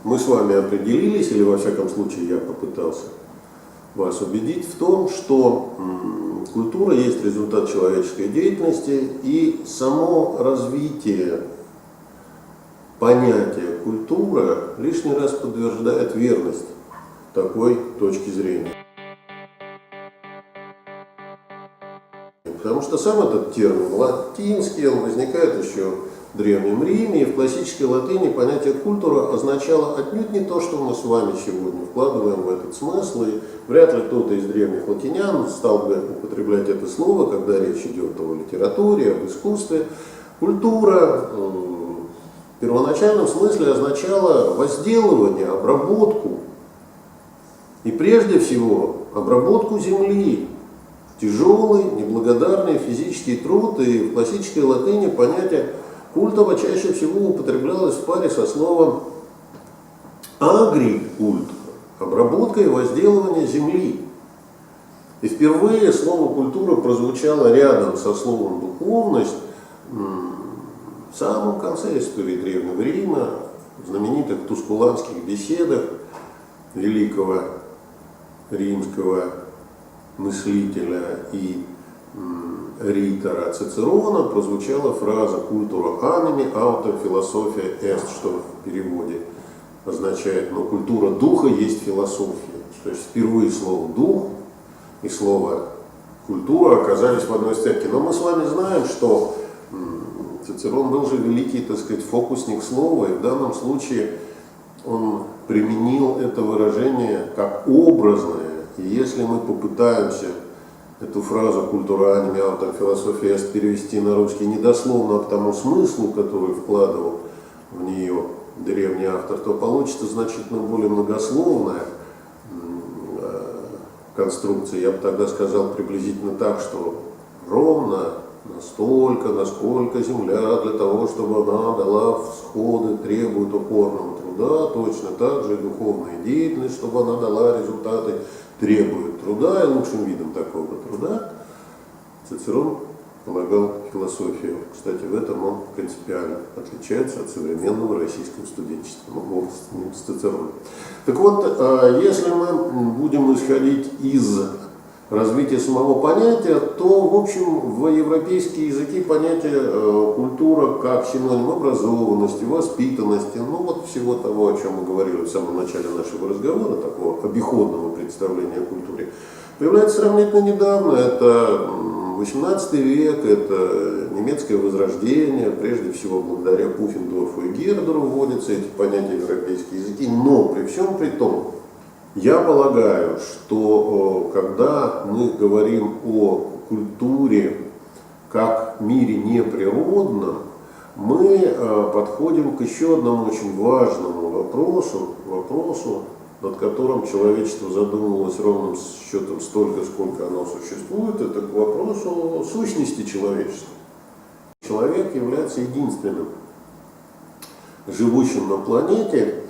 мы с вами определились, или во всяком случае я попытался вас убедить в том, что культура есть результат человеческой деятельности, и само развитие понятия культура лишний раз подтверждает верность такой точки зрения. Потому что сам этот термин латинский, он возникает еще в Древнем Риме, и в классической латыни понятие культура означало отнюдь не то, что мы с вами сегодня вкладываем в этот смысл, и вряд ли кто-то из древних латинян стал бы употреблять это слово, когда речь идет о литературе, об искусстве. Культура в первоначальном смысле означала возделывание, обработку, и прежде всего обработку земли. Тяжелый, неблагодарный физический труд, и в классической латыни понятие культова чаще всего употреблялось в паре со словом агрикульт, обработка и возделывание земли. И впервые слово культура прозвучало рядом со словом духовность в самом конце истории Древнего Рима, в знаменитых тускуланских беседах великого римского мыслителя и ритора Цицерона прозвучала фраза «культура аними ауто философия эст», что в переводе означает «но культура духа есть философия». То есть впервые слово «дух» и слово «культура» оказались в одной сцепке. Но мы с вами знаем, что Цицерон был же великий, так сказать, фокусник слова, и в данном случае он применил это выражение как образное. И если мы попытаемся эту фразу «культура аними ауто философия эст» перевести на русский недословно к тому смыслу, который вкладывал в нее древний автор, то получится значительно более многословная конструкция. Я бы тогда сказал приблизительно так, что ровно настолько, насколько земля для того, чтобы она дала всходы, требует упорного труда, точно так же и духовная деятельность, чтобы она дала результаты, требует труда, и лучшим видом такого труда Цицерон полагал философию. Кстати, в этом он принципиально отличается от современного российского студенчества, ну, с Цицероном. Так вот, если мы будем исходить из развития самого понятия, то, в общем, в европейские языки понятие культура как синоним образованности, воспитанности, ну вот всего того, о чем мы говорили в самом начале нашего разговора, такого обиходного представления о культуре, появляется сравнительно недавно. Это 18 век, это немецкое возрождение, прежде всего благодаря Пуффендорфу и Гердеру вводятся эти понятия в европейские языки, но при всем при том, я полагаю, что когда мы говорим о культуре как мире неприродном, мы подходим к еще одному очень важному вопросу, над которым человечество задумывалось ровным счетом столько, сколько оно существует, это к вопросу сущности человечества. Человек является единственным живущим на планете,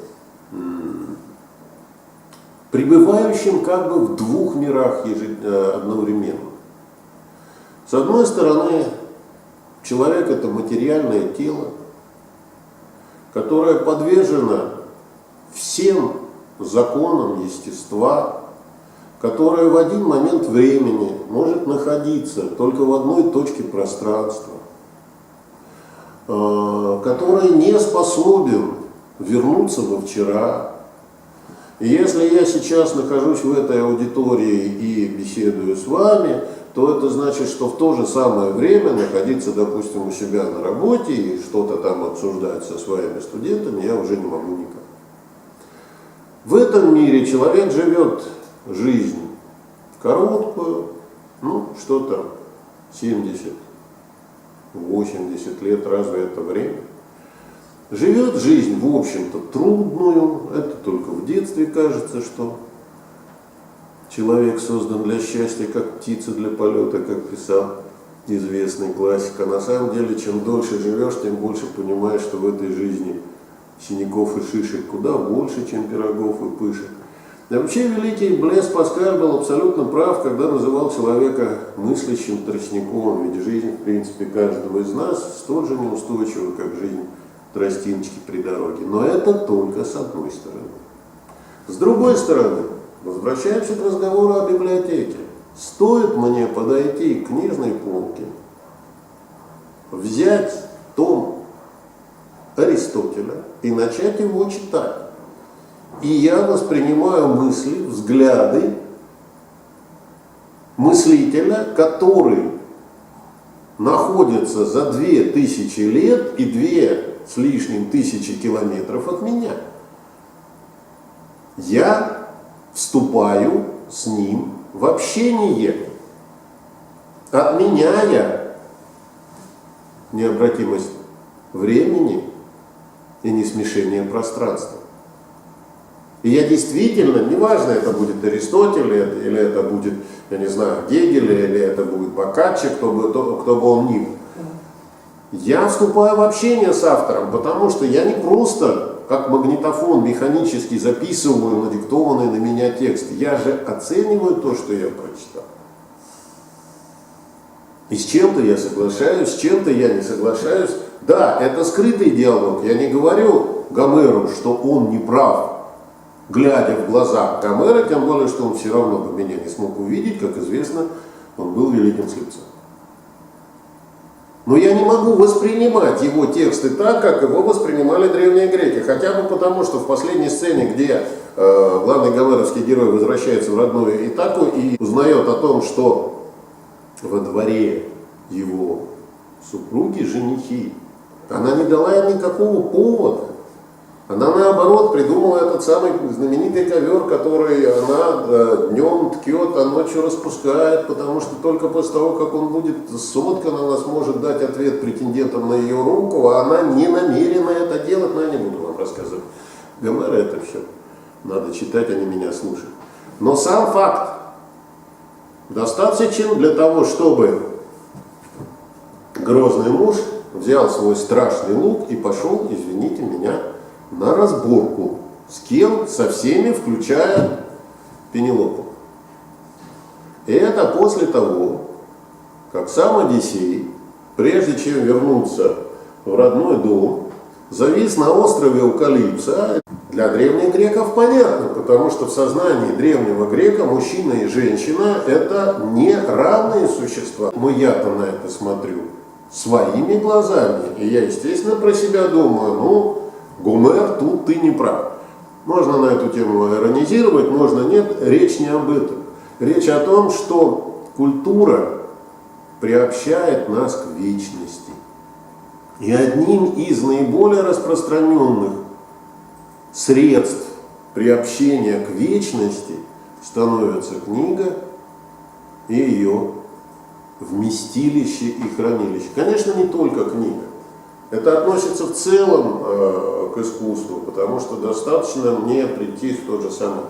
пребывающим как бы в двух мирах одновременно. С одной стороны, человек – это материальное тело, которое подвержено всем законам естества, которое в один момент времени может находиться только в одной точке пространства, который не способен вернуться во вчера. И если я сейчас нахожусь в этой аудитории и беседую с вами, то это значит, что в то же самое время находиться, допустим, у себя на работе и что-то там обсуждать со своими студентами я уже не могу никак. В этом мире человек живет жизнь короткую, ну что там, 70-80 лет, разве это время? Живет жизнь, в общем-то, трудную, это только в детстве кажется, что человек создан для счастья, как птица для полета, как писал известный классик. А на самом деле, чем дольше живешь, тем больше понимаешь, что в этой жизни синяков и шишек куда больше, чем пирогов и пышек. И вообще великий Блес Паскаль был абсолютно прав, когда называл человека мыслящим тростником, ведь жизнь, в принципе, каждого из нас столь же неустойчива, как жизнь тростиночки при дороге. Но это только с одной стороны. С другой стороны, возвращаемся к разговору о библиотеке. Стоит мне подойти к книжной полке, взять том Аристотеля и начать его читать. И я воспринимаю мысли, взгляды мыслителя, который находится за 2000 лет и 2 с лишним тысячи километров от меня. Я вступаю с ним в общение, отменяя необратимость времени и несмешение пространства. И я действительно, неважно, это будет Аристотель, или это будет, я не знаю, Гегель, или это будет Боккаччо, кто бы он ни был. Я вступаю в общение с автором, потому что я не просто, как магнитофон, механически записываю надиктованный на меня текст. Я же оцениваю то, что я прочитал. И с чем-то я соглашаюсь, с чем-то я не соглашаюсь. Да, это скрытый диалог. Я не говорю Гомеру, что он не прав, глядя в глаза Гомера, тем более, что он все равно бы меня не смог увидеть, как известно, он был великим слепцом. Но я не могу воспринимать его тексты так, как его воспринимали древние греки. Хотя бы потому, что в последней сцене, где главный гомеровский герой возвращается в родную Итаку и узнает о том, что во дворе его супруги женихи, она не дала им никакого повода. Она, наоборот, придумала этот самый знаменитый ковер, который она днем ткет, а ночью распускает, потому что только после того, как он будет соткан, она сможет дать ответ претендентам на ее руку, а она не намерена это делать, но я не буду вам рассказывать. Гомера это все надо читать, а не меня слушать. Но сам факт достаточен для того, чтобы грозный муж взял свой страшный лук и пошел, извините меня, на разборку. С кем? Со всеми, включая Пенелопу. И это после того, как сам Одиссей, прежде чем вернуться в родной дом, завис на острове у Калипса. Для древних греков понятно, потому что в сознании древнего грека мужчина и женщина – это не равные существа. Но я-то на это смотрю своими глазами, и я, естественно, про себя думаю, Гомер, тут ты не прав. Можно на эту тему иронизировать, можно нет. Речь не об этом. Речь о том, что культура приобщает нас к вечности. И одним из наиболее распространенных средств приобщения к вечности становится книга и ее вместилище и хранилище. Конечно, не только книга. Это относится в целом к искусству, потому что достаточно мне прийти в тот же самый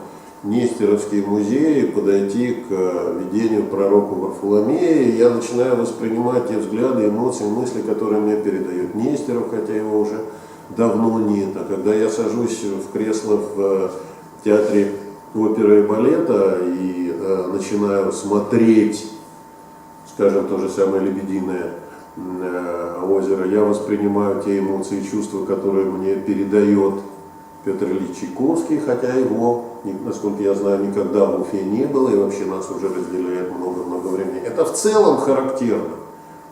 Нестеровский музей и подойти к видению пророка Варфоломея, и я начинаю воспринимать те взгляды, эмоции, мысли, которые мне передает Нестеров, хотя его уже давно нет. А когда я сажусь в кресло в театре оперы и балета и начинаю смотреть, скажем, то же самое «Лебединое озеро», я воспринимаю те эмоции и чувства, которые мне передает Петр Ильич Чайковский, хотя его, насколько я знаю, никогда в Уфе не было, и вообще нас уже разделяет много-много времени. Это в целом характерно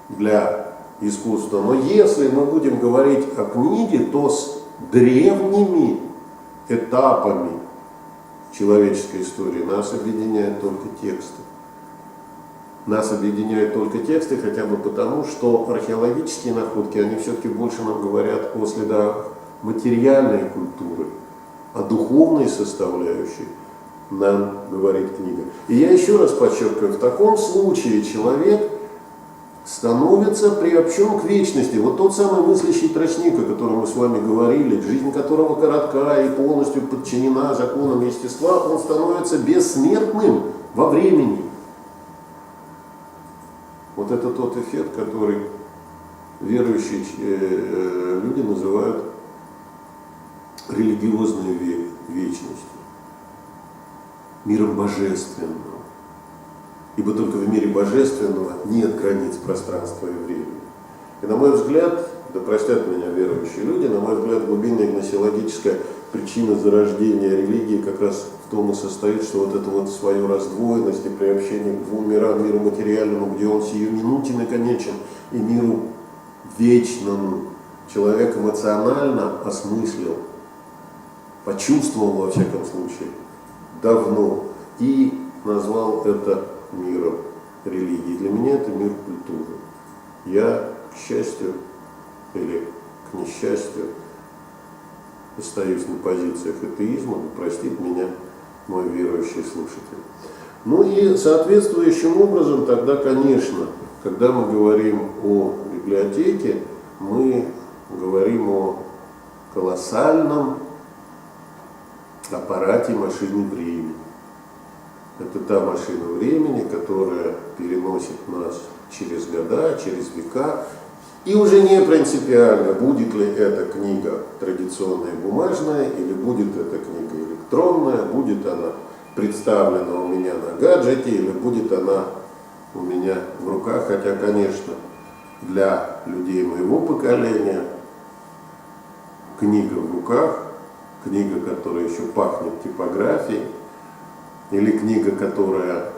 для искусства. Но если мы будем говорить о книге, то с древними этапами человеческой истории нас объединяют только тексты. Нас объединяют только тексты, хотя бы потому, что археологические находки, они все-таки больше нам говорят о следах материальной культуры, о духовной составляющей нам говорит книга. И я еще раз подчеркиваю, в таком случае человек становится приобщен к вечности. Вот тот самый мыслящий тростник, о котором мы с вами говорили, жизнь которого коротка и полностью подчинена законам естества, он становится бессмертным во времени. Вот это тот эффект, который верующие люди называют религиозной вечностью, миром божественным. Ибо только в мире божественного нет границ пространства и времени. И, на мой взгляд, да простят меня верующие люди, на мой взгляд, глубинная гносеологическая причина зарождения религии как раз в том и состоит, что вот это вот свою раздвоенность и приобщение к двум мирам, миру материальному, где он сиюминутен и конечен, и миру вечному, человек эмоционально осмыслил, почувствовал во всяком случае давно и назвал это миром религии. Для меня это мир культуры. Я, к счастью или к несчастью, остаюсь на позициях атеизма, да простит меня мой верующий слушатель. Ну и соответствующим образом тогда, конечно, когда мы говорим о библиотеке, мы говорим о колоссальном аппарате машины времени. Это та машина времени, которая переносит нас через года, через века. И уже не принципиально, будет ли эта книга традиционная бумажная, или будет эта книга электронная, будет она представлена у меня на гаджете, или будет она у меня в руках. Хотя, конечно, для людей моего поколения книга в руках, книга, которая еще пахнет типографией, или книга, которая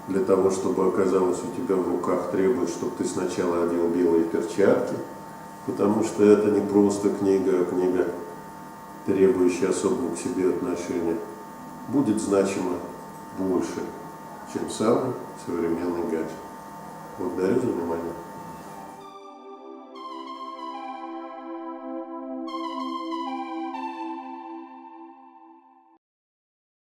для того, чтобы оказалась у тебя в руках, требует, чтобы ты сначала одел белые перчатки, потому что это не просто книга, а книга, требующая особого к себе отношения, будет значимо больше, чем самый современный гаджет. Благодарю за внимание.